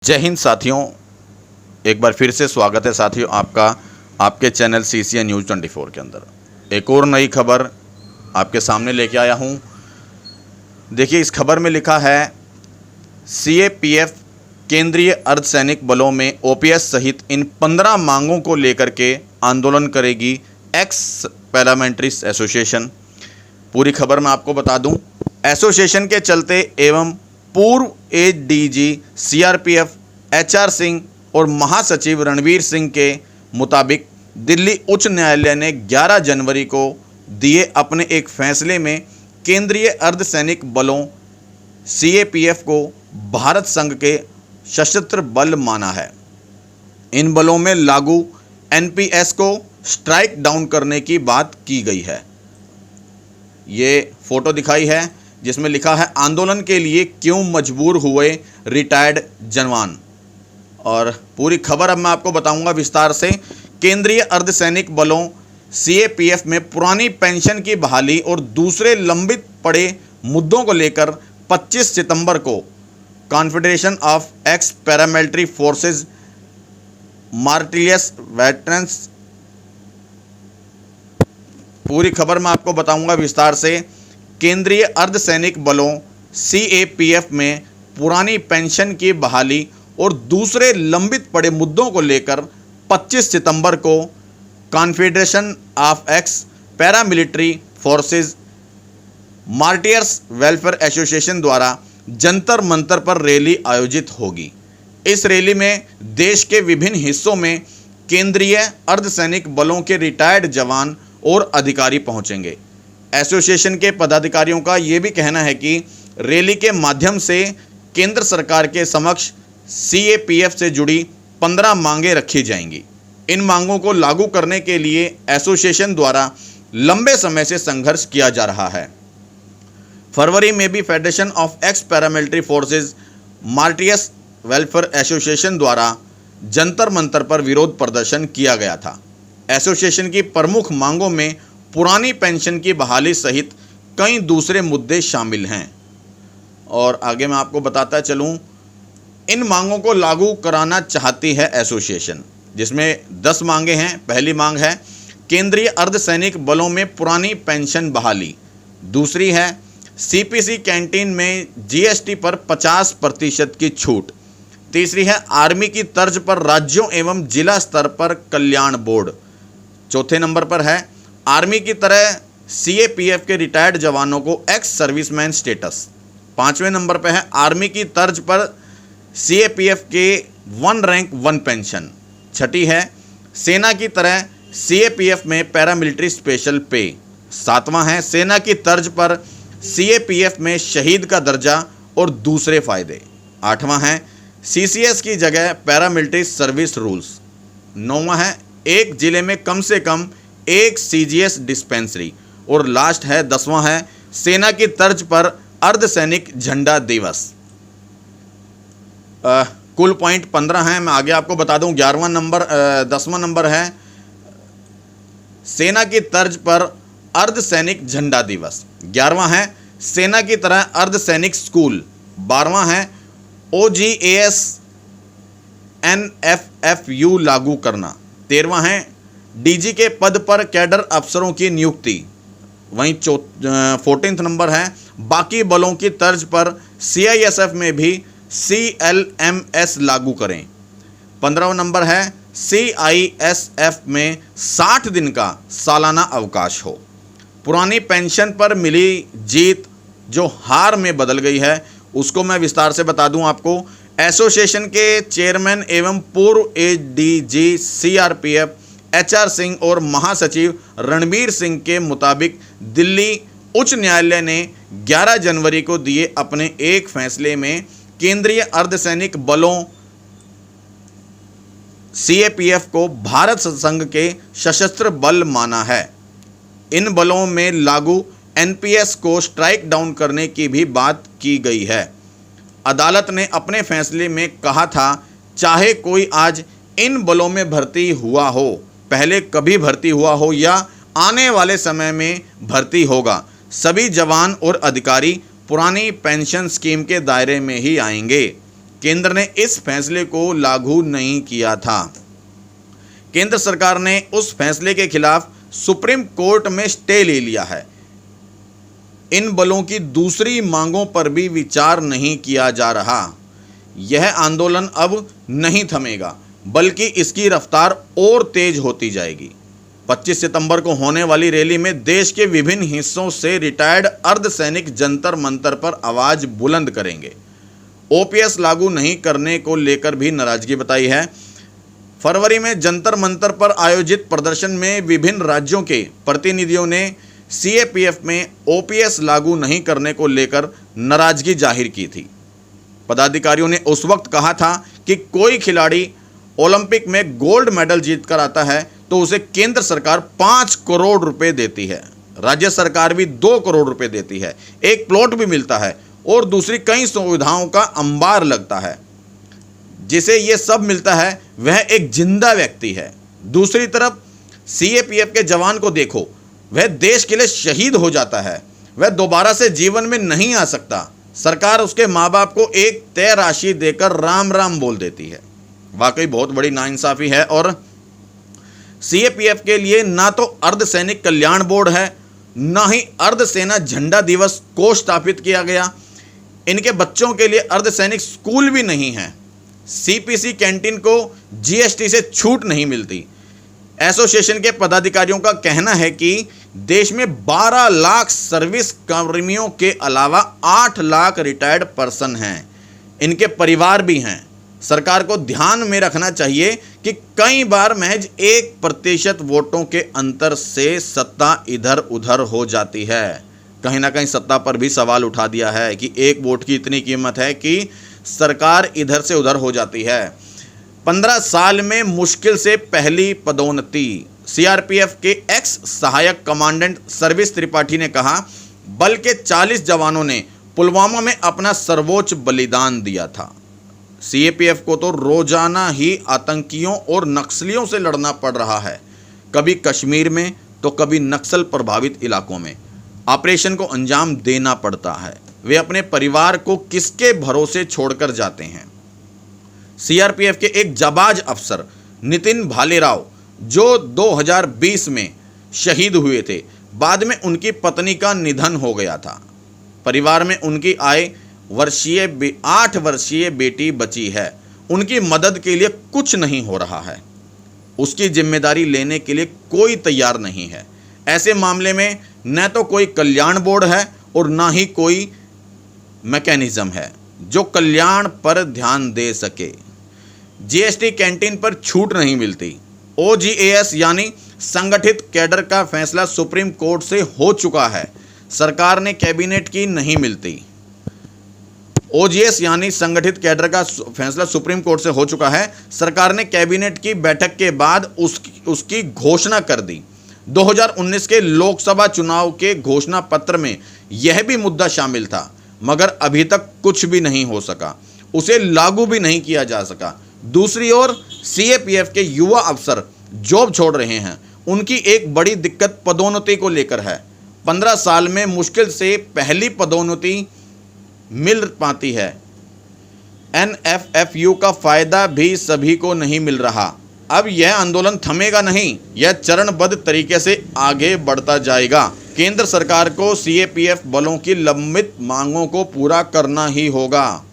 जय हिंद साथियों, एक बार फिर से स्वागत है साथियों आपका आपके चैनल CCN न्यूज़ 24 के अंदर। एक और नई खबर आपके सामने लेके आया हूं। देखिए, इस खबर में लिखा है CAPF केंद्रीय अर्धसैनिक बलों में OPS सहित इन 15 मांगों को लेकर के आंदोलन करेगी एक्स पैरामिलिट्री एसोसिएशन। पूरी खबर मैं आपको बता दूं। एसोसिएशन के चलते एवं पूर्व ADG CRPF HR सिंह और महासचिव रणवीर सिंह के मुताबिक दिल्ली उच्च न्यायालय ने 11 जनवरी को दिए अपने एक फैसले में केंद्रीय अर्धसैनिक बलों CAPF को भारत संघ के सशस्त्र बल माना है। इन बलों में लागू NPS को स्ट्राइक डाउन करने की बात की गई है। ये फोटो दिखाई है जिसमें लिखा है आंदोलन के लिए क्यों मजबूर हुए रिटायर्ड जवान। और पूरी खबर अब मैं आपको बताऊंगा विस्तार से। केंद्रीय अर्धसैनिक बलों CAPF में पुरानी पेंशन की बहाली और दूसरे लंबित पड़े मुद्दों को लेकर 25 सितंबर को confederation of ex paramilitary forces martyrs veterans, पूरी खबर मैं आपको बताऊंगा विस्तार से। केंद्रीय अर्धसैनिक बलों CAPF में पुरानी पेंशन की बहाली और दूसरे लंबित पड़े मुद्दों को लेकर 25 सितंबर को confederation of ex paramilitary forces martyrs welfare association द्वारा जंतर मंतर पर रैली आयोजित होगी। इस रैली में देश के विभिन्न हिस्सों में केंद्रीय अर्धसैनिक बलों के रिटायर्ड जवान और अधिकारी पहुंचेंगे। एसोसिएशन के पदाधिकारियों का ये भी कहना है कि रैली के माध्यम से केंद्र सरकार के समक्ष CAPF से जुड़ी 15 मांगें रखी जाएंगी। इन मांगों को लागू करने के लिए एसोसिएशन द्वारा लंबे समय से संघर्ष किया जा रहा है। फरवरी में भी federation of ex paramilitary forces martyrs welfare association द्वारा जंतर मंतर पर विरोध प्रदर्शन किया गया था। एसोसिएशन की प्रमुख मांगों में पुरानी पेंशन की बहाली सहित कई दूसरे मुद्दे शामिल हैं। और आगे मैं आपको बताता चलूं, इन मांगों को लागू कराना चाहती है एसोसिएशन, जिसमें 10 मांगे हैं। पहली मांग है केंद्रीय अर्धसैनिक बलों में पुरानी पेंशन बहाली। दूसरी है CPC कैंटीन में GST पर 50% की छूट। तीसरी है आर्मी की तर्ज पर राज्यों एवं जिला स्तर पर कल्याण बोर्ड। चौथे नंबर पर है आर्मी की तरह CAPF के रिटायर्ड जवानों को एक्स सर्विसमैन स्टेटस। 5वें नंबर पर है आर्मी की तर्ज पर CAPF के 1 रैंक 1 पेंशन। छठी है सेना की तरह CAPF में पैरामिलिट्री स्पेशल पे। 7वां है सेना की तर्ज पर CAPF में शहीद का दर्जा और दूसरे फायदे। 8वां है CCS की जगह पैरामिलिट्री सर्विस रूल्स। 9वां है एक जिले में कम से कम एक CGS डिस्पेंसरी। और लास्ट है 10वां है सेना की तर्ज पर अर्धसैनिक झंडा दिवस। कुल पॉइंट 15 हैं। मैं आगे आपको बता दूं। 10वां नंबर है सेना की तर्ज पर अर्धसैनिक झंडा दिवस। 11वां है सेना की तरह अर्धसैनिक स्कूल। 12वां है OGAS NFFU लागू करना। 13वां है DG के पद पर कैडर अफसरों की नियुक्ति। वहीं 14वां नंबर है बाकी बलों की तर्ज पर CISF में भी CLMS लागू करें। 15वां नंबर है CISF में 60 दिन का सालाना अवकाश हो। पुरानी पेंशन पर मिली जीत जो हार में बदल गई है, उसको मैं विस्तार से बता दूं आपको। एसोसिएशन के चेयरमैन एवं पूर्व ADG CRPF HR सिंह और महासचिव रणवीर सिंह के मुताबिक दिल्ली उच्च न्यायालय ने 11 जनवरी को दिए अपने एक फैसले में केंद्रीय अर्धसैनिक बलों CAPF को भारत संघ के सशस्त्र बल माना है। इन बलों में लागू NPS को स्ट्राइक डाउन करने की भी बात की गई है। अदालत ने अपने फैसले में कहा था, चाहे कोई आज इन बलों में भर्ती हुआ हो, पहले कभी भर्ती हुआ हो या आने वाले समय में भर्ती होगा, सभी जवान और अधिकारी पुरानी पेंशन स्कीम के दायरे में ही आएंगे। केंद्र ने इस फैसले को लागू नहीं किया था। केंद्र सरकार ने उस फैसले के खिलाफ सुप्रीम कोर्ट में स्टे ले लिया है। इन बलों की दूसरी मांगों पर भी विचार नहीं किया जा रहा। यह आंदोलन अब नहीं थमेगा, बल्कि इसकी रफ्तार और तेज होती जाएगी। 25 सितंबर को होने वाली रैली में देश के विभिन्न हिस्सों से रिटायर्ड अर्धसैनिक जंतर मंतर पर आवाज बुलंद करेंगे। ओपीएस लागू नहीं करने को लेकर भी नाराजगी बताई है। फरवरी में जंतर मंतर पर आयोजित प्रदर्शन में विभिन्न राज्यों के प्रतिनिधियों ने सीएपीएफ में ओपीएस लागू नहीं करने को लेकर नाराजगी जाहिर की थी। पदाधिकारियों ने उस वक्त कहा था कि कोई खिलाड़ी ओलंपिक में गोल्ड मेडल जीतकर आता है तो उसे केंद्र सरकार 5 करोड़ रुपए देती है, राज्य सरकार भी 2 करोड़ रुपए देती है, एक प्लॉट भी मिलता है और दूसरी कई सुविधाओं का अंबार लगता है। जिसे ये सब मिलता है वह एक जिंदा व्यक्ति है। दूसरी तरफ सीएपीएफ के जवान को देखो, वह देश के लिए शहीद हो जाता है, वह दोबारा से जीवन में नहीं आ सकता। सरकार उसके माँ बाप को एक तय राशि देकर राम राम बोल देती है। वाकई बहुत बड़ी नाइंसाफी है। और सीएपीएफ के लिए ना तो अर्धसैनिक कल्याण बोर्ड है, ना ही अर्धसेना झंडा दिवस कोष स्थापित किया गया। इनके बच्चों के लिए अर्धसैनिक स्कूल भी नहीं है। सीपीसी कैंटीन को जीएसटी से छूट नहीं मिलती। एसोसिएशन के पदाधिकारियों का कहना है कि देश में 12 लाख सर्विस कर्मियों के अलावा 8 लाख रिटायर्ड पर्सन हैं। इनके परिवार भी हैं। सरकार को ध्यान में रखना चाहिए कि कई बार महज 1% वोटों के अंतर से सत्ता इधर उधर हो जाती है। कहीं ना कहीं सत्ता पर भी सवाल उठा दिया है कि एक वोट की इतनी कीमत है कि सरकार इधर से उधर हो जाती है। 15 साल में मुश्किल से पहली पदोन्नति। सीआरपीएफ के एक्स सहायक कमांडेंट सर्विस त्रिपाठी ने कहा, बल के 40 जवानों ने पुलवामा में अपना सर्वोच्च बलिदान दिया था। सीएपीएफ को तो रोजाना ही आतंकियों और नक्सलियों से लड़ना पड़ रहा है, कभी कश्मीर में तो कभी नक्सल प्रभावित इलाकों में। ऑपरेशन को अंजाम देना पड़ता है। वे अपने परिवार को किसके भरोसे छोड़कर जाते हैं। सीआरपीएफ के एक जाबाज अफसर नितिन भालेराव जो 2020 में शहीद हुए थे, बाद में उनकी पत्नी का निधन हो गया था। परिवार में उनकी 8 वर्षीय बेटी बची है। उनकी मदद के लिए कुछ नहीं हो रहा है। उसकी जिम्मेदारी लेने के लिए कोई तैयार नहीं है। ऐसे मामले में न तो कोई कल्याण बोर्ड है और ना ही कोई मैकेनिज्म है जो कल्याण पर ध्यान दे सके। जीएसटी कैंटीन पर छूट नहीं मिलती। ओजीएएस यानी संगठित कैडर का फैसला सुप्रीम कोर्ट से हो चुका है, सरकार ने कैबिनेट की नहीं मिलती। ओजीएस यानी संगठित कैडर का फैसला सुप्रीम कोर्ट से हो चुका है, सरकार ने कैबिनेट की बैठक के बाद उसकी घोषणा कर दी। 2019 के लोकसभा चुनाव के घोषणा पत्र में यह भी मुद्दा शामिल था, मगर अभी तक कुछ भी नहीं हो सका, उसे लागू भी नहीं किया जा सका। दूसरी ओर सीएपीएफ के युवा अफसर जॉब छोड़ रहे हैं। उनकी एक बड़ी दिक्कत पदोन्नति को लेकर है। 15 साल में मुश्किल से पहली पदोन्नति मिल पाती है। एनएफएफयू का फायदा भी सभी को नहीं मिल रहा। अब यह आंदोलन थमेगा नहीं, यह चरणबद्ध तरीके से आगे बढ़ता जाएगा। केंद्र सरकार को सीएपीएफ बलों की लंबित मांगों को पूरा करना ही होगा।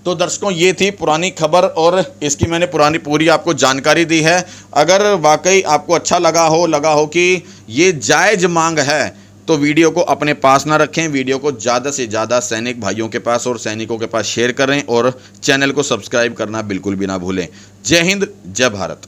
तो दर्शकों, ये थी पुरानी खबर और इसकी मैंने पूरी आपको जानकारी दी है। अगर वाकई आपको अच्छा लगा हो कि ये जायज़ मांग है तो वीडियो को अपने पास ना रखें। वीडियो को ज़्यादा से ज़्यादा सैनिक भाइयों के पास और सैनिकों के पास शेयर करें और चैनल को सब्सक्राइब करना बिल्कुल भी ना भूलें। जय हिंद, जय भारत।